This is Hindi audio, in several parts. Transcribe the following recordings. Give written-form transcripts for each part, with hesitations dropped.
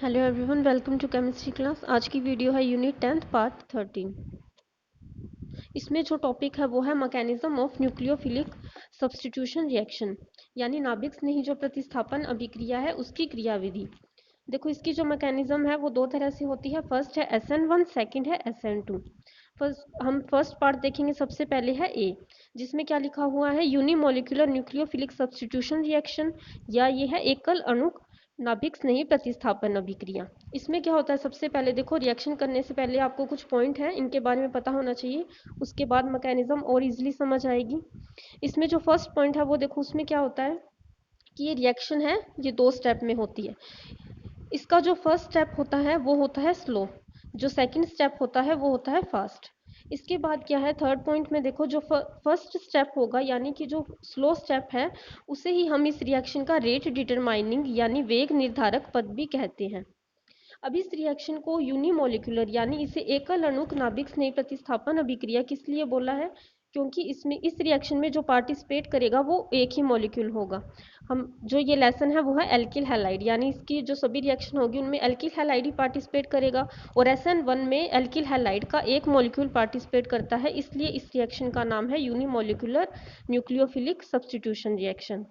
Hello everyone, welcome to chemistry class. आज की वीडियो है यूनिट 10th पार्ट 13। इसमें जो टॉपिक है वो है mechanism of nucleophilic substitution reaction, यानी नाभिक स्नेही जो प्रतिस्थापन अभिक्रिया है उसकी क्रियाविधि। देखो, इसकी जो मैकेनिज्म है वो दो तरह से होती है। फर्स्ट है SN1, सेकंड है SN2। फर्स्ट पार्ट देखेंगे। सबसे पहले है ए, जिसमें क्या लिखा हुआ है, यूनिमोलिकुलर न्यूक्लियोफिलिक सब्स्टिट्यूशन रिएक्शन, या ये है एकल अणु नाभिक स्नेही प्रतिस्थापन अभिक्रिया। इसमें क्या होता है, सबसे पहले देखो, रिएक्शन करने से पहले आपको कुछ पॉइंट हैं, इनके बारे में पता होना चाहिए। उसके बाद मैकेनिज्म और इजीली समझ आएगी। इसमें जो फर्स्ट पॉइंट है वो देखो, उसमें क्या होता है कि ये रिएक्शन है, ये दो स्टेप में होती है। इसका जो फर्स्ट स्टेप होता है वो होता है स्लो, जो सेकंड स्टेप होता है वो होता है फास्ट। इसके बाद क्या है, थर्ड पॉइंट में देखो, जो फर्स्ट स्टेप होगा यानी कि जो स्लो स्टेप है, उसे ही हम इस रिएक्शन का रेट डिटरमाइनिंग यानी वेग निर्धारक पद भी कहते हैं। अब इस रिएक्शन को यूनिमोलिकुलर यानी इसे एकल अणुक नाभिक स्नेह प्रतिस्थापन अभिक्रिया किस लिए बोला है, क्योंकि इसमें इस रिएक्शन में जो पार्टिसिपेट करेगा वो एक ही मॉलिक्यूल होगा। हम जो ये लेसन है वो है एल्किल हैलाइड, यानी इसकी जो सभी रिएक्शन होगी उनमें एल्किल हैलाइड ही पार्टिसिपेट करेगा। और SN1 में एल्किल हैलाइड का एक मॉलिक्यूल पार्टिसिपेट करता है, इसलिए इस रिएक्शन का नाम है यूनिमोलिकुलर न्यूक्लियोफिलिक सब्स्टिट्यूशन रिएक्शन।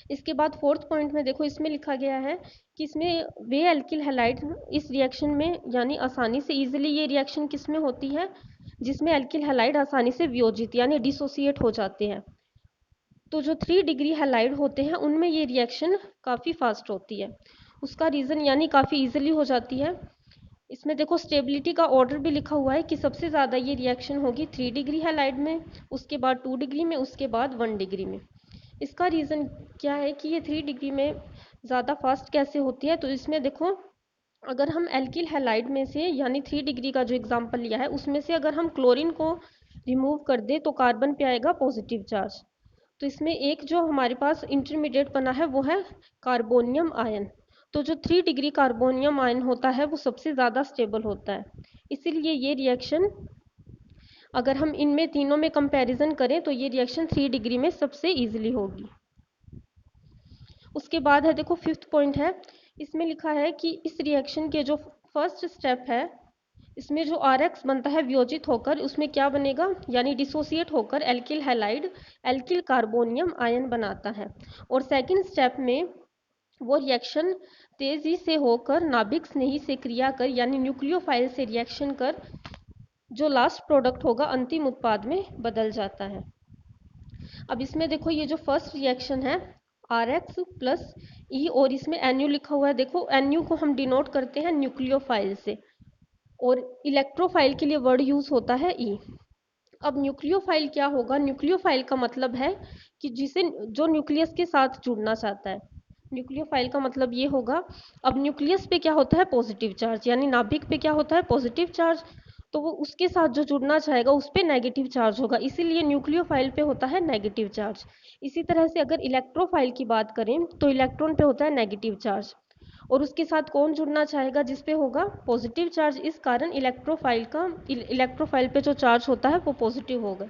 इसके बाद फोर्थ पॉइंट में देखो, इसमें लिखा गया है कि इसमें वे एल्किल हैलाइड इस रिएक्शन में यानी आसानी से इजीली ये रिएक्शन किस में होती है, जिसमें एल्किल हैलाइड आसानी से वियोजित यानी डिसोसिएट हो जाते हैं। तो जो 3 डिग्री हैलाइड होते हैं उनमें ये रिएक्शन काफ़ी फास्ट होती है। उसका रीज़न यानी काफ़ी इजीली हो जाती है। इसमें देखो, स्टेबिलिटी का ऑर्डर भी लिखा हुआ है कि सबसे ज़्यादा ये रिएक्शन होगी 3 डिग्री हैलाइड में, उसके बाद 2 डिग्री में, उसके बाद 1 डिग्री में। इसका रीज़न क्या है कि ये 3 डिग्री में ज़्यादा फास्ट कैसे होती है, तो इसमें देखो, अगर हम एल्किल हैलाइड में से यानी 3 डिग्री का जो एग्जाम्पल लिया है उसमें से अगर हम क्लोरीन को रिमूव कर दे तो कार्बन पे आएगा पॉजिटिव चार्ज। तो इसमें एक जो हमारे पास इंटरमीडिएट बना है वो है कार्बोनियम आयन। तो जो 3 डिग्री कार्बोनियम आयन होता है वो सबसे ज़्यादा स्टेबल होता है, इसीलिए ये रिएक्शन अगर हम इनमें तीनों में कंपैरिजन करें तो ये रिएक्शन 3 डिग्री में सबसे इजीली होगी। उसके बाद है देखो, फिफ्थ पॉइंट है, इसमें लिखा है कि इस रिएक्शन के जो फर्स्ट स्टेप है, इसमें जो RX बनता है वियोजित होकर उसमें क्या बनेगा, यानी डिसोसिएट होकर alkyl halide alkyl carbonium ion बनाता है। और सेकंड स्टेप में वो रिएक्शन तेजी से होकर नाभिक स्नेही से क्रिया कर यानी न्यूक्लियोफाइल से रिएक्शन कर जो लास्ट प्रोडक्ट होगा अंतिम उत्पाद में बदल जाता है। अब इसमें देखो, ये जो फर्स्ट रिएक्शन है RX प्लस E, और इसमें NU लिखा हुआ है। देखो, NU को हम डिनोट करते हैं न्यूक्लियोफाइल से, और इलेक्ट्रोफाइल के लिए वर्ड यूज होता है E। अब न्यूक्लियोफाइल क्या होगा, न्यूक्लियोफाइल का मतलब है कि जिसे जो न्यूक्लियस के साथ जुड़ना चाहता है। न्यूक्लियोफाइल का मतलब ये होगा। अब न्यूक्लियस पे क्या होता है, पॉजिटिव चार्ज, यानी नाभिक पे क्या होता है, पॉजिटिव चार्ज। तो वो उसके साथ जो जुड़ना चाहेगा उस पे नेगेटिव चार्ज होगा, इसीलिए न्यूक्लियोफाइल पे होता है नेगेटिव चार्ज। इसी तरह से अगर इलेक्ट्रोफाइल की बात करें तो इलेक्ट्रॉन पे होता है नेगेटिव चार्ज, और उसके साथ कौन जुड़ना चाहेगा, जिस पे होगा पॉजिटिव चार्ज। इस कारण इलेक्ट्रोफाइल पे जो चार्ज होता है वो पॉजिटिव होगा।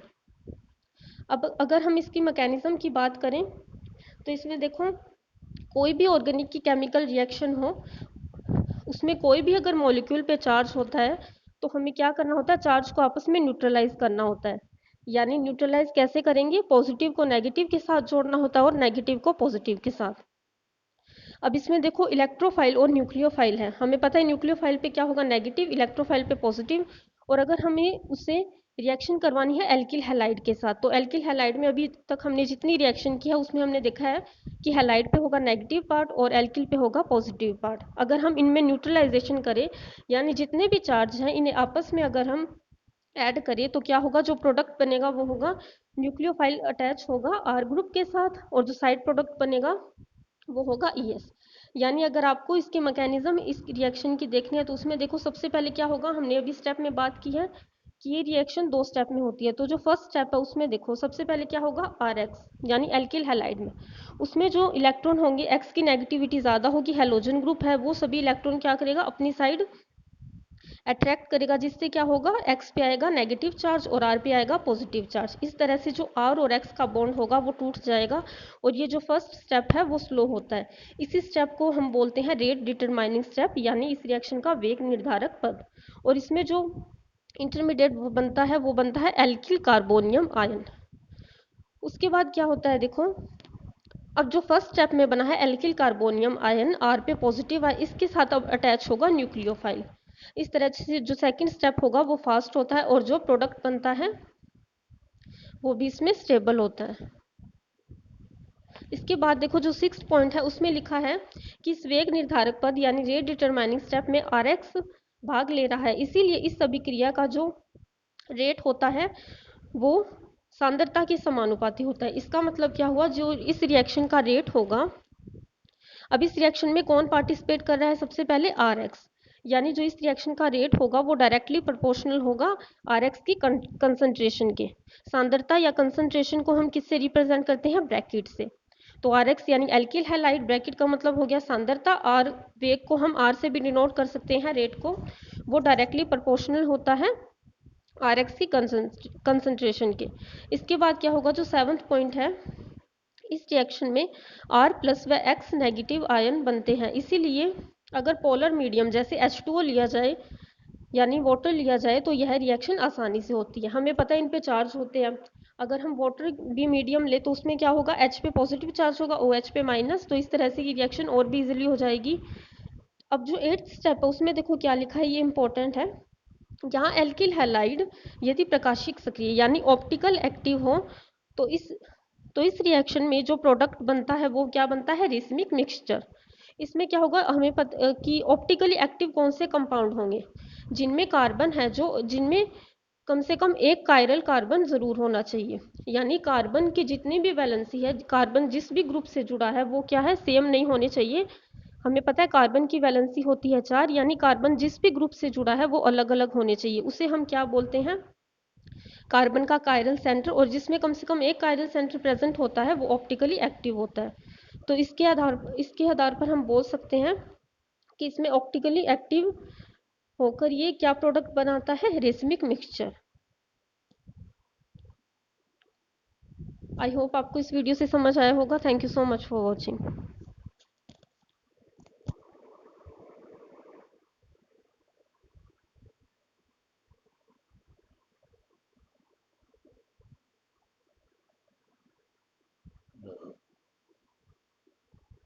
अब अगर हम इसकी मैकेनिज्म की बात करें तो इसमें देखो, कोई भी ऑर्गेनिक की केमिकल रिएक्शन हो, उसमें कोई भी अगर मॉलिक्यूल पे चार्ज होता है तो हमें क्या करना होता है, चार्ज को आपस में न्यूट्रलाइज करना होता है। यानी न्यूट्रलाइज कैसे करेंगे, पॉजिटिव को नेगेटिव के साथ जोड़ना होता है और नेगेटिव को पॉजिटिव के साथ। अब इसमें देखो, इलेक्ट्रोफाइल और न्यूक्लियोफाइल है। हमें पता है न्यूक्लियोफाइल पे क्या होगा, नेगेटिव, इलेक्ट्रोफाइल पे पॉजिटिव। और अगर हमें उससे रिएक्शन करवानी है एल्किल हैलाइड के साथ, तो एल्किल हैलाइड में अभी तक हमने जितनी रिएक्शन की है उसमें हमने देखा है कि हैलाइड पे होगा नेगेटिव पार्ट और एल्किल पे होगा पॉजिटिव पार्ट। अगर हम इनमें न्यूट्रलाइजेशन करें, यानी जितने भी चार्ज हैं इन्हें आपस में अगर हम ऐड करें तो क्या होगा, जो प्रोडक्ट बनेगा वो होगा, न्यूक्लियोफाइल अटैच होगा R ग्रुप के साथ, और जो साइड प्रोडक्ट बनेगा वो होगा ES। यानी अगर आपको इसके मैकेनिज्म इस रिएक्शन की देखनी है तो उसमें देखो, सबसे पहले क्या होगा, हमने अभी स्टेप में बात की है कि ये रिएक्शन दो स्टेप में होती है। तो जो फर्स्ट स्टेप है उसमें देखो, सबसे पहले क्या होगा, RX यानी एल्किल हैलाइड में, उसमें जो इलेक्ट्रॉन होंगे X की नेगेटिविटी ज़्यादा होगी, हेलोजन ग्रुप है, वो सभी इलेक्ट्रॉन क्या करेगा, अपनी साइड अट्रैक्ट करेगा, जिससे क्या होगा, एक्स पे आएगा नेगेटिव चार्ज और आर पे आएगा पॉजिटिव चार्ज। इस तरह से जो आर और एक्स का बॉन्ड होगा वो टूट जाएगा और ये जो फर्स्ट स्टेप है वो स्लो होता है। इसी स्टेप को हम बोलते हैं रेट डिटरमाइनिंग स्टेप, यानी इस रिएक्शन का वेग निर्धारक पद। और इसमें जो इंटरमीडिएट वो बनता है एल्किल कार्बोनियम आयन। उसके बाद क्या होता है देखो, अब जो फर्स्ट स्टेप में बना है एल्किल कार्बोनियम आयन आर पे पॉजिटिव है, इसके साथ अब अटैच होगा न्यूक्लियोफाइल। इस तरह से जो सेकंड स्टेप होगा वो फास्ट होता है और जो प्रोडक्ट बनता है वो भी इसमें स्टेबल होता है। इसके बाद देखो जो सिक्स पॉइंट है उसमें लिखा है कि इस वेग निर्धारक पद यानी रेट डिटरमाइनिंग स्टेप में आर एक्स भाग ले रहा है, इसीलिए इस अभिक्रिया का जो रेट होता है वो सांद्रता के समानुपाती होता है। इसका मतलब क्या हुआ, जो इस रिएक्शन का रेट होगा, अब इस रिएक्शन में कौन पार्टिसिपेट कर रहा है, सबसे पहले आर एक्स, यानी जो इस रिएक्शन का रेट होगा वो डायरेक्टली प्रोपोर्शनल होगा आर एक्स की कंसंट्रेशन के। सांद्रता या कंसंट्रेशन को हम किससे रिप्रेजेंट करते हैं, ब्रैकेट से। तो आर एक्स यानी एल्किल हैलाइड, ब्रैकेट का मतलब हो गया सांद्रता, और वेग को हम आर से भी डिनोट कर सकते हैं, रेट को, वो डायरेक्टली प्रोपोर्शनल होता है आर एक्स की कंसंट्रेशन के। इसके बाद क्या होगा, जो सेवंथ पॉइंट है, इस रिएक्शन में R प्लस व X नेगेटिव आयन बनते हैं, इसीलिए अगर पोलर मीडियम जैसे H2O लिया जाए यानी वाटर लिया जाए तो यह रिएक्शन आसानी से होती है। हमें पता है इन पे चार्ज होते हैं, अगर हम वाटर भी मीडियम ले तो उसमें क्या होगा, H पे पॉजिटिव चार्ज होगा, OH पे माइनस, तो इस तरह से ये रिएक्शन और भी इजीली हो जाएगी। अब जो एट्थ स्टेप है उसमें देखो क्या लिखा है, ये इंपॉर्टेंट है। यहाँ एल्किल हैलाइड यदि प्रकाशिक सक्रिय यानी ऑप्टिकल एक्टिव हो तो इस रिएक्शन में जो प्रोडक्ट बनता है वो क्या बनता है, रेसमिक मिक्सचर। इसमें क्या होगा, हमें पता कि ऑप्टिकली एक्टिव कौन से कंपाउंड होंगे, जिनमें कार्बन है, जो जिनमें कम से कम एक कायरल कार्बन जरूर होना चाहिए, यानी कार्बन की जितनी भी वैलेंसी है, कार्बन जिस भी ग्रुप से जुड़ा है वो क्या है, सेम नहीं होने चाहिए। हमें पता है कार्बन की वैलेंसी होती है 4, यानी कार्बन जिस भी ग्रुप से जुड़ा है वो अलग अलग होने चाहिए, उसे हम क्या बोलते हैं, कार्बन का कायरल सेंटर। और जिसमें कम से कम एक कायरल सेंटर प्रेजेंट होता है वो ऑप्टिकली एक्टिव होता है। तो इसके आधार पर हम बोल सकते हैं कि इसमें ऑप्टिकली एक्टिव होकर ये क्या प्रोडक्ट बनाता है, रेसमिक मिक्सचर। आई होप आपको इस वीडियो से समझ आया होगा। Thank you so much for watching.